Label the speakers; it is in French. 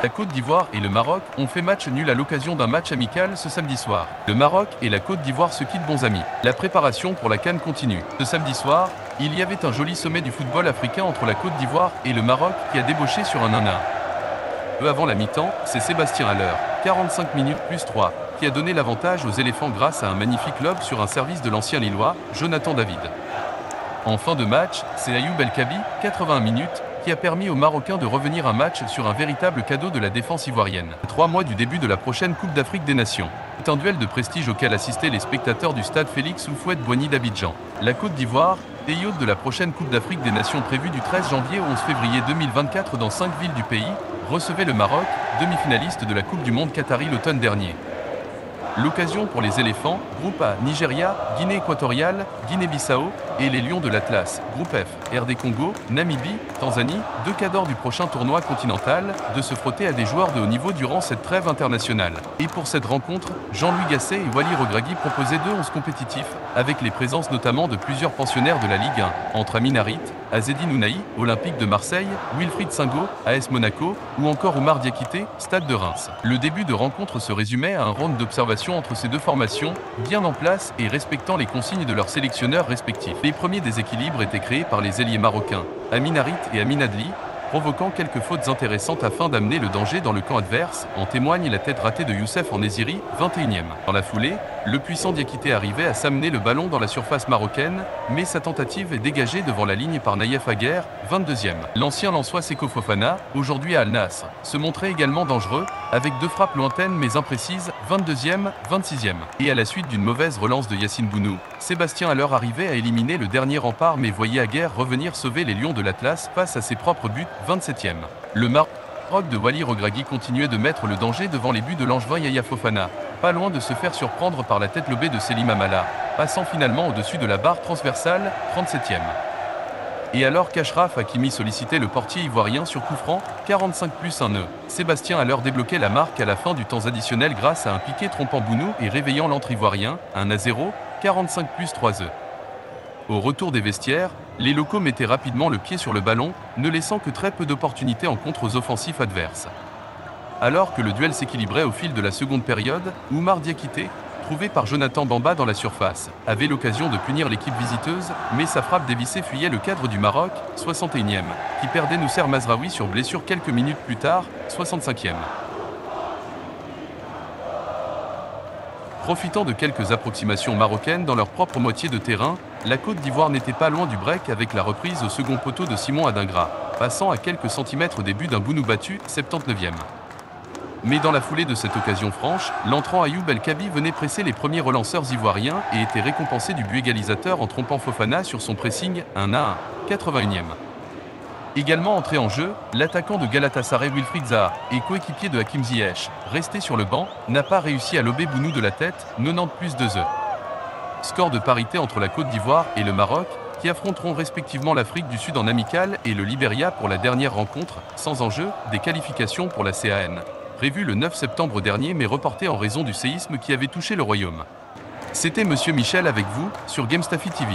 Speaker 1: La Côte d'Ivoire et le Maroc ont fait match nul à l'occasion d'un match amical ce samedi soir. Le Maroc et la Côte d'Ivoire se quittent bons amis. La préparation pour la CAN continue. Ce samedi soir, il y avait un joli sommet du football africain entre la Côte d'Ivoire et le Maroc qui a débauché sur un 1-1. Peu avant la mi-temps, c'est Sébastien Haller, 45 minutes plus 3, qui a donné l'avantage aux éléphants grâce à un magnifique lob sur un service de l'ancien Lillois, Jonathan David. En fin de match, c'est Ayoub El Kabi, 81 minutes, qui a permis aux Marocains de revenir un match sur un véritable cadeau de la défense ivoirienne. 3 mois du début de la prochaine Coupe d'Afrique des Nations. C'est un duel de prestige auquel assistaient les spectateurs du stade Félix Houphouët-Boigny d'Abidjan. La Côte d'Ivoire est hôte de la prochaine Coupe d'Afrique des Nations prévue du 13 janvier au 11 février 2024 dans 5 villes du pays, recevait le Maroc, demi-finaliste de la Coupe du Monde Qatari l'automne dernier. L'occasion pour les éléphants, groupe A, Nigeria, Guinée équatoriale, Guinée-Bissau, et les Lions de l'Atlas, groupe F, RD Congo, Namibie, Tanzanie, 2 cadors du prochain tournoi continental, de se frotter à des joueurs de haut niveau durant cette trêve internationale. Et pour cette rencontre, Jean-Louis Gasset et Wally Regragui proposaient 2 11 compétitifs, avec les présences notamment de plusieurs pensionnaires de la Ligue 1, entre Amin Harit, Azzedine Ounahi, Olympique de Marseille, Wilfried Singo, AS Monaco, ou encore Oumar Diakité, Stade de Reims. Le début de rencontre se résumait à un round d'observation entre ces deux formations, bien en place et respectant les consignes de leurs sélectionneurs respectifs. Les premiers déséquilibres étaient créés par les ailiers marocains, Amin Harit et Amin Adli, provoquant quelques fautes intéressantes afin d'amener le danger dans le camp adverse, en témoigne la tête ratée de Youssef En-Nesyri, 21e. Dans la foulée, le puissant Diakité arrivait à s'amener le ballon dans la surface marocaine, mais sa tentative est dégagée devant la ligne par Naïef Aguer, 22e. L'ancien Lensois Seko Fofana, aujourd'hui à Al Nassr, se montrait également dangereux, avec 2 frappes lointaines mais imprécises, 22e, 26e. Et à la suite d'une mauvaise relance de Yassine Bounou, Sébastien Haller arrivait à éliminer le dernier rempart mais voyait Aguer revenir sauver les Lions de l'Atlas face à ses propres buts, 27e. Le Maroc de Wally Regragui continuait de mettre le danger devant les buts de l'Angevin Yaya Fofana, pas loin de se faire surprendre par la tête lobée de Selim Amala, passant finalement au-dessus de la barre transversale, 37e. Et alors qu'Achraf Hakimi sollicitait le portier ivoirien sur coup franc, 45 plus 1 nœud, Sébastien Haller débloquait la marque à la fin du temps additionnel grâce à un piqué trompant Bounou et réveillant l'antre ivoirien, 1-0, 45 plus 3 œufs. Au retour des vestiaires, les locaux mettaient rapidement le pied sur le ballon, ne laissant que très peu d'opportunités en contre aux offensifs adverses. Alors que le duel s'équilibrait au fil de la seconde période, Oumar Diakité, trouvé par Jonathan Bamba dans la surface, avait l'occasion de punir l'équipe visiteuse, mais sa frappe dévissée fuyait le cadre du Maroc, 61e, qui perdait Nousser Mazraoui sur blessure quelques minutes plus tard, 65e. Profitant de quelques approximations marocaines dans leur propre moitié de terrain, la Côte d'Ivoire n'était pas loin du break avec la reprise au second poteau de Simon Adingra, passant à quelques centimètres des buts d'un Bounou battu, 79e. Mais dans la foulée de cette occasion franche, l'entrant Ayoub El Kabi venait presser les premiers relanceurs ivoiriens et était récompensé du but égalisateur en trompant Fofana sur son pressing, 1-1, 81e. Également entré en jeu, l'attaquant de Galatasaray Wilfried Zaha et coéquipier de Hakim Ziyech, resté sur le banc, n'a pas réussi à lober Bounou de la tête, 90 plus 2 œufs. Score de parité entre la Côte d'Ivoire et le Maroc, qui affronteront respectivement l'Afrique du Sud en amical et le Libéria pour la dernière rencontre, sans enjeu, des qualifications pour la CAN. Prévu le 9 septembre dernier mais reporté en raison du séisme qui avait touché le royaume. C'était Monsieur Michel avec vous, sur Gamestaffy TV.